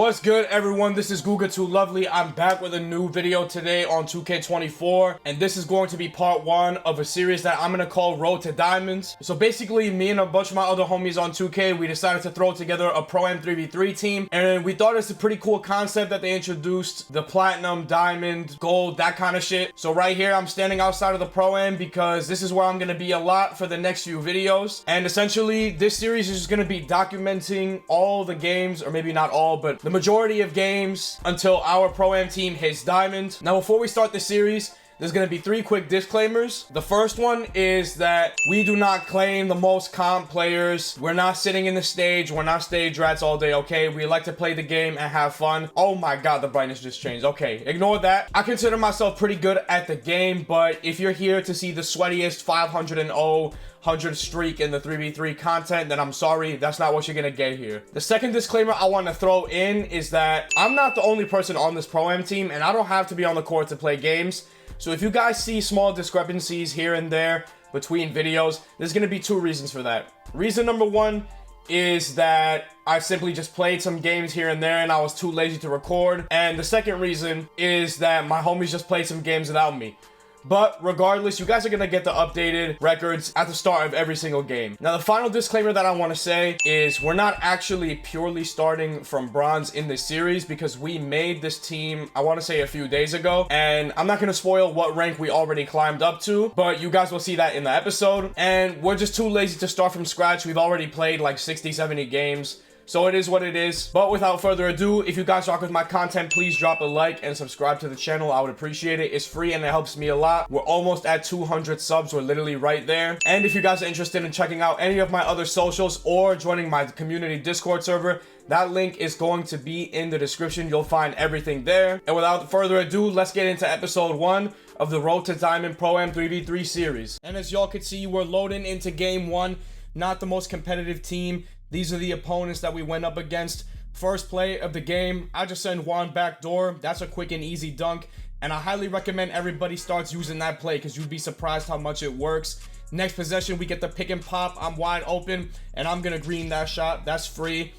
What's good, everyone? This is Guga2Lovely. I'm back with a new video today on 2K24, and this is going to be part one of a series that I'm gonna call Road to Diamonds. So basically, me and a bunch of my other homies on 2K, we decided to throw together a Pro-Am 3v3 team, and we thought it's a pretty cool concept that they introduced, the Platinum, Diamond, Gold, that kind of shit. So right here, I'm standing outside of the Pro-Am because this is where I'm gonna be a lot for the next few videos, and essentially, this series is just gonna be documenting all the games, or maybe not all, but the majority of games until our Pro-Am team hits Diamond. Now, before we start the series, there's going to be three quick disclaimers. The first one is that we do not claim the most comp players. We're not sitting in the stage. We're not stage rats all day, okay? We like to play the game and have fun. Oh my god, the brightness just changed. Okay, ignore that. I consider myself pretty good at the game, but if you're here to see the sweatiest 500-0 100 streak in the 3v3 content, then I'm sorry, that's not what you're gonna get here. The second disclaimer I want to throw in is that I'm not the only person on this Pro-Am team, and I don't have to be on the court to play games. So if you guys see small discrepancies here and there between videos, there's gonna be two reasons for that. Reason number one is that I simply just played some games here and there and I was too lazy to record. And the second reason is that my homies just played some games without me. But regardless, you guys are going to get the updated records at the start of every single game. Now, the final disclaimer that I want to say is we're not actually purely starting from bronze in this series because we made this team, I want to say a few days ago. And I'm not going to spoil what rank we already climbed up to, but you guys will see that in the episode. And we're just too lazy to start from scratch. We've already played like 60, 70 games. So it is what it is. But without further ado, if you guys rock with my content, please drop a like and subscribe to the channel. I would appreciate it. It's free and it helps me a lot. We're almost at 200 subs. We're literally right there. And if you guys are interested in checking out any of my other socials or joining my community Discord server, that link is going to be in the description. You'll find everything there. And without further ado, let's get into episode 1 of the Road to Diamond Pro-Am 3v3 series. And as y'all can see, we're loading into game 1. Not the most competitive team. These are the opponents that we went up against. First play of the game, I just send Juan backdoor. That's a quick and easy dunk. And I highly recommend everybody starts using that play because you'd be surprised how much it works. Next possession, we get the pick and pop. I'm wide open and I'm going to green that shot. That's free.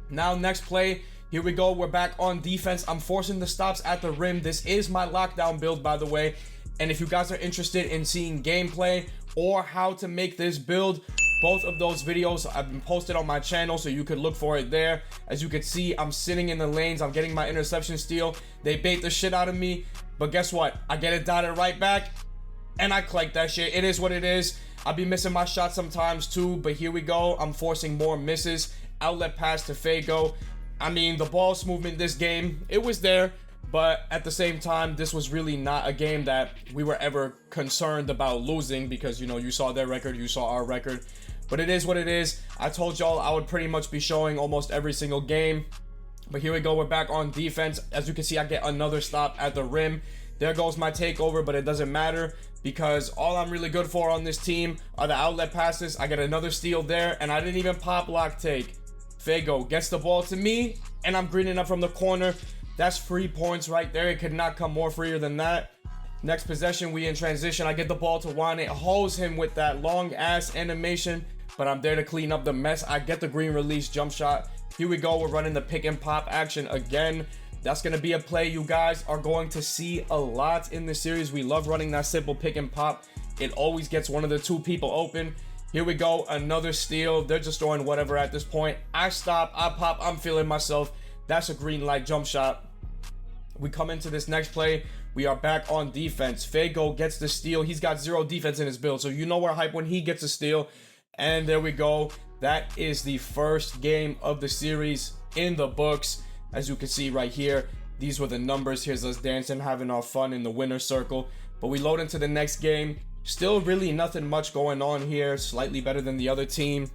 Now, next play, here we go. We're back on defense. I'm forcing the stops at the rim. This is my lockdown build, by the way. And if you guys are interested in seeing gameplay or how to make this build, both of those videos have been posted on my channel, so you could look for it there. As you can see, I'm sitting in the lanes. I'm getting my interception steal. They bait the shit out of me. But guess what? I get it dotted right back, and I collect that shit. It is what it is. I'll be missing my shots sometimes too, but here we go. I'm forcing more misses. Outlet pass to Fago. I mean, the ball's movement this game, it was there. But at the same time, this was really not a game that we were ever concerned about losing because, you know, you saw their record, you saw our record. But it is what it is. I told y'all I would pretty much be showing almost every single game. But here we go. We're back on defense. As you can see, I get another stop at the rim. There goes my takeover, but it doesn't matter because all I'm really good for on this team are the outlet passes. I get another steal there, and I didn't even pop lock take. Fago gets the ball to me, and I'm greening up from the corner. That's free points right there. It could not come more freer than that. Next possession, we in transition. I get the ball to Juan. It holds him with that long ass animation, but I'm there to clean up the mess. I get the green release jump shot. Here we go. We're running the pick and pop action again. That's going to be a play you guys are going to see a lot in this series. We love running that simple pick and pop. It always gets one of the two people open. Here we go. Another steal. They're just throwing whatever at this point. I stop. I pop. I'm feeling myself. That's a green light jump shot. We come into this next play. We are back on defense. Fago gets the steal. He's got 0 defense in his build, so you know we're hype when he gets a steal. And there we go. That is the first game of the series in the books. As you can see right here, these were the numbers. Here's us dancing, having our fun in the winner's circle. But we load into the next game. Still really nothing much going on here. Slightly better than the other team,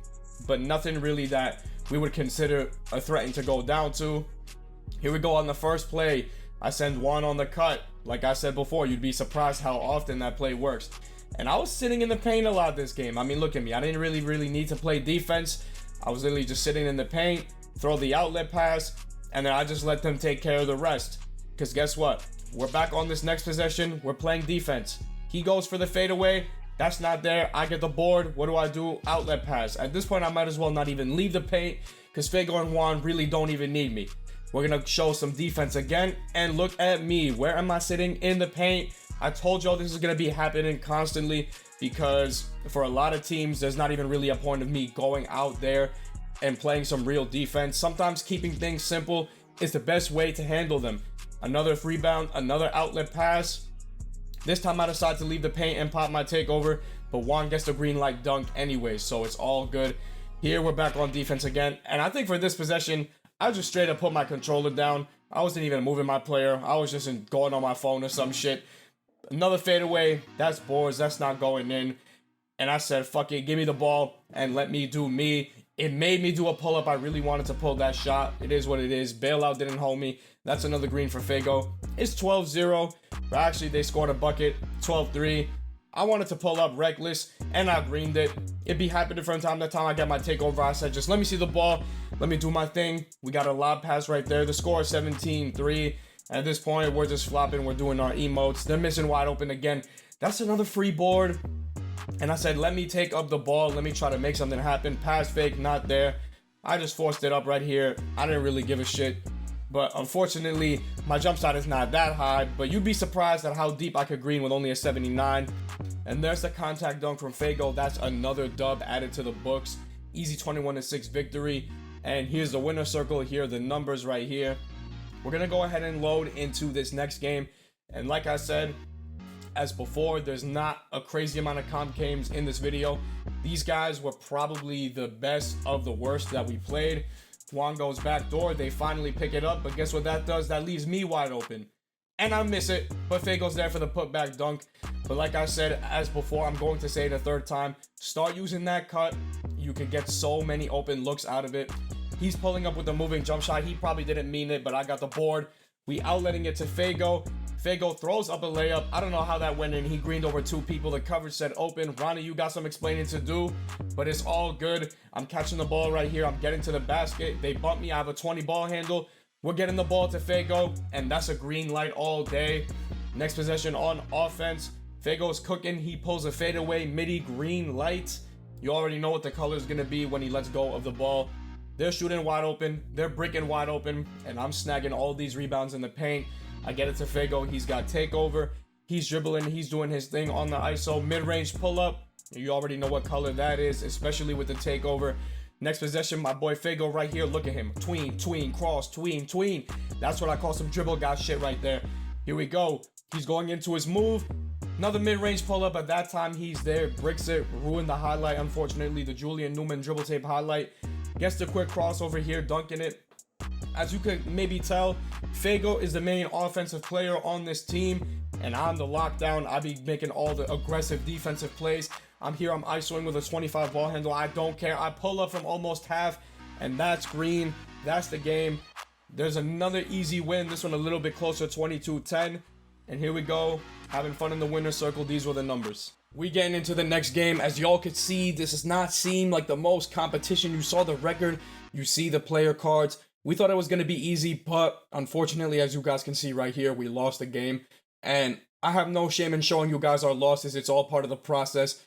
but nothing really that we would consider a threat to go down to. Here we go on the first play. I send Juan on the cut. Like I said before, you'd be surprised how often that play works. And I was sitting in the paint a lot this game. I mean, look at me. I didn't really need to play defense. I was literally just sitting in the paint, throw the outlet pass, and then I just let them take care of the rest. Because guess what? We're back on this next possession. We're playing defense. He goes for the fadeaway. That's not there. I get the board. What do? Outlet pass. At this point, I might as well not even leave the paint because Fago and Juan really don't even need me. We're gonna show some defense again, and look at me. Where am I sitting? In the paint. I told y'all this is gonna be happening constantly, because for a lot of teams, there's not even really a point of me going out there and playing some real defense. Sometimes keeping things simple is the best way to handle them. Another rebound, another outlet pass. This time I decide to leave the paint and pop my takeover, but Juan gets the green light dunk anyway, so it's all good. Here we're back on defense again, and I think for this possession, I just straight up put my controller down. I wasn't even moving my player. I was just going on my phone or some shit. Another fadeaway. That's boards. That's not going in. And I said, fuck it. Give me the ball and let me do me. It made me do a pull-up. I really wanted to pull that shot. It is what it is. Bailout didn't hold me. That's another green for Fago. It's 12-0. But actually, they scored a bucket. 12-3. I wanted to pull up reckless, and I greened it. It'd be happening from time to time. I got my takeover. I said, just let me see the ball. Let me do my thing. We got a lob pass right there. The score is 17-3. At this point, we're just flopping. We're doing our emotes. They're missing wide open again. That's another free board. And I said, let me take up the ball. Let me try to make something happen. Pass fake, not there. I just forced it up right here. I didn't really give a shit. But unfortunately, my jump shot is not that high. But you'd be surprised at how deep I could green with only a 79. And there's the contact dunk from Fago. That's another dub added to the books. Easy 21-6 victory. And here's the winner circle. Here are the numbers right here. We're going to go ahead and load into this next game. And like I said, as before, there's not a crazy amount of comp games in this video. These guys were probably the best of the worst that we played. Juan goes back door. They finally pick it up. But guess what that does? That leaves me wide open. And I miss it. But Fago's there for the putback dunk. But like I said, as before, I'm going to say it a third time. Start using that cut. You can get so many open looks out of it. He's pulling up with a moving jump shot. He probably didn't mean it, but I got the board. We outletting it to Fago. Fago throws up a layup. I don't know how that went in. He greened over two people. The coverage said open. Ronnie, you got some explaining to do, but it's all good. I'm catching the ball right here. I'm getting to the basket. They bump me. I have a 20 ball handle. We're getting the ball to Fago, and that's a green light all day. Next possession on offense. Fago's cooking. He pulls a fadeaway midi green light. You already know what the color is going to be when he lets go of the ball. They're shooting wide open. They're bricking wide open, and I'm snagging all these rebounds in the paint. I get it to Fago. He's got takeover. He's dribbling. He's doing his thing on the ISO. Mid-range pull-up. You already know what color that is, especially with the takeover. Next possession, my boy Fago right here. Look at him. Tween, tween, cross, tween, tween. That's what I call some dribble guy shit right there. Here we go. He's going into his move. Another mid-range pull-up. At that time, he's there. Bricks it. Ruined the highlight, unfortunately. The Julian Newman dribble tape highlight. Gets the quick crossover here, dunking it. As you could maybe tell, Fago is the main offensive player on this team, and I'm the lockdown. I be making all the aggressive defensive plays. I'm here, I'm ISOing with a 25 ball handle. I don't care. I pull up from almost half, and that's green. That's the game. There's another easy win. This one a little bit closer, 22-10. And here we go, having fun in the winner's circle. These were the numbers. We getting into the next game. As y'all could see, this does not seem like the most competition. You saw the record. You see the player cards. We thought it was going to be easy, but unfortunately, as you guys can see right here, we lost the game. And I have no shame in showing you guys our losses. It's all part of the process.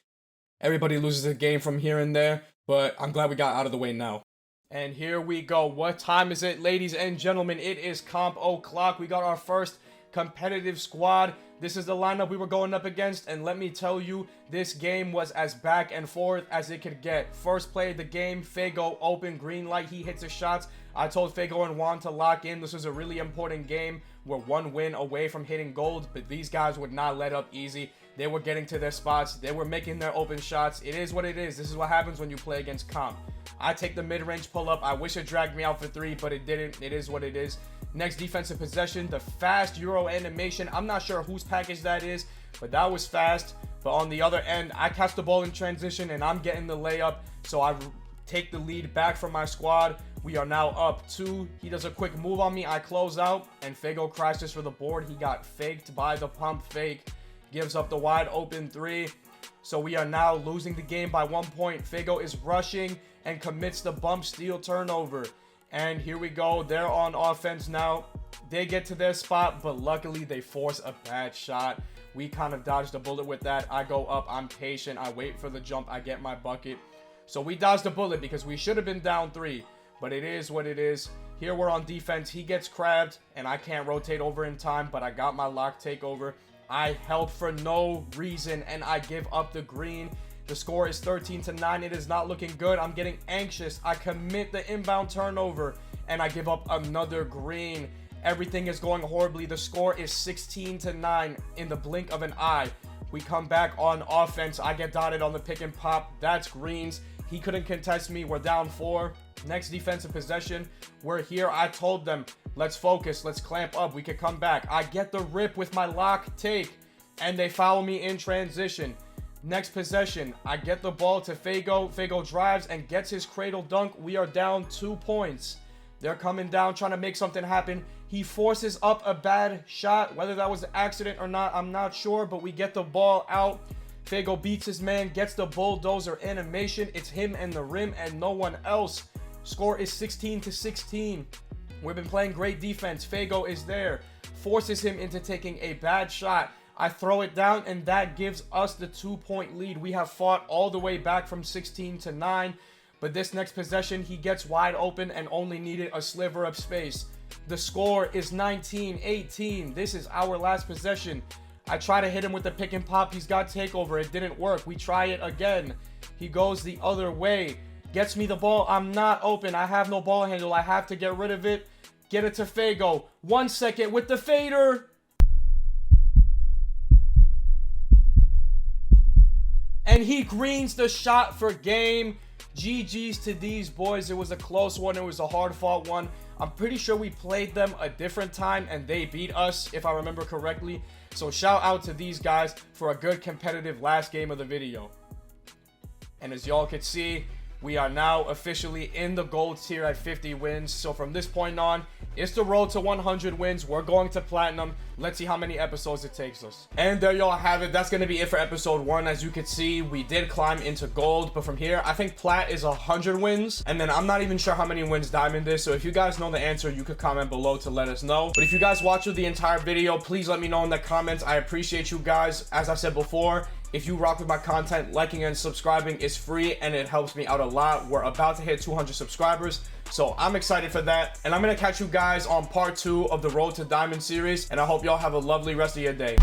Everybody loses a game from here and there, but I'm glad we got out of the way now. And here we go. What time is it, ladies and gentlemen? It is comp o'clock. We got our first competitive squad. This is the lineup we were going up against, and let me tell you, this game was as back and forth as it could get. First play of the game, Fago open, green light, he hits his shots. I told Fago and Juan to lock in. This was a really important game. We're one win away from hitting gold, but these guys would not let up easy. They were getting to their spots. They were making their open shots. It is what it is. This is what happens when you play against comp. I take the mid-range pull-up. I wish it dragged me out for three, but it didn't. It is what it is. Next defensive possession, the fast Euro animation. I'm not sure whose package that is, but that was fast. But on the other end, I catch the ball in transition, and I'm getting the layup. So I take the lead back from my squad. We are now up 2. He does a quick move on me. I close out, and Fago crashes for the board. He got faked by the pump fake. Gives up the wide open 3. So we are now losing the game by 1 point. Fago is rushing and commits the bump steal turnover. And here we go. They're on offense now. They get to their spot, but luckily they force a bad shot. We kind of dodged a bullet with that. I go up. I'm patient. I wait for the jump. I get my bucket. So we dodged a bullet because we should have been down 3. but it is what it is. Here we're on defense. He gets crabbed, and I can't rotate over in time, but I got my lock takeover. I help for no reason, and I give up the green. The score is 13-9. It is not looking good. I'm getting anxious. I commit the inbound turnover, and I give up another green. Everything is going horribly. The score is 16-9 in the blink of an eye. We come back on offense. I get dotted on the pick and pop. That's greens. He couldn't contest me. We're down 4. Next defensive possession. We're here. I told them, let's focus. Let's clamp up. We could come back. I get the rip with my lock take, and they foul me in transition. Next possession. I get the ball to Fago. Fago drives and gets his cradle dunk. We are down 2 points. They're coming down, trying to make something happen. He forces up a bad shot. Whether that was an accident or not, I'm not sure, but we get the ball out. Fago beats his man, gets the bulldozer animation. It's him and the rim and no one else. Score is 16-16. We've been playing great defense. Fago is there, forces him into taking a bad shot. I throw it down, and that gives us the 2-point lead. We have fought all the way back from 16-9. But this next possession, he gets wide open and only needed a sliver of space. The score is 19-18. This is our last possession. I try to hit him with the pick and pop. He's got takeover. It didn't work. We try it again. He goes the other way. Gets me the ball. I'm not open. I have no ball handle. I have to get rid of it. Get it to Fago. 1 second with the fader. And he greens the shot for game. GG's to these boys. It was a close one. It was a hard-fought one. I'm pretty sure we played them a different time and they beat us, if I remember correctly. So shout out to these guys for a good competitive last game of the video. And as y'all can see, we are now officially in the gold tier at 50 wins. So from this point on, it's the road to 100 wins. We're going to platinum. Let's see how many episodes it takes us. And there y'all have it. That's going to be it for episode 1. As you can see, we did climb into gold. But from here, I think plat is 100 wins. And then I'm not even sure how many wins diamond is. So if you guys know the answer, you could comment below to let us know. But if you guys watched the entire video, please let me know in the comments. I appreciate you guys. As I said before, if you rock with my content, liking and subscribing is free and it helps me out a lot. We're about to hit 200 subscribers, so I'm excited for that. And I'm going to catch you guys on part 2 of the Road to Diamond series, and I hope y'all have a lovely rest of your day.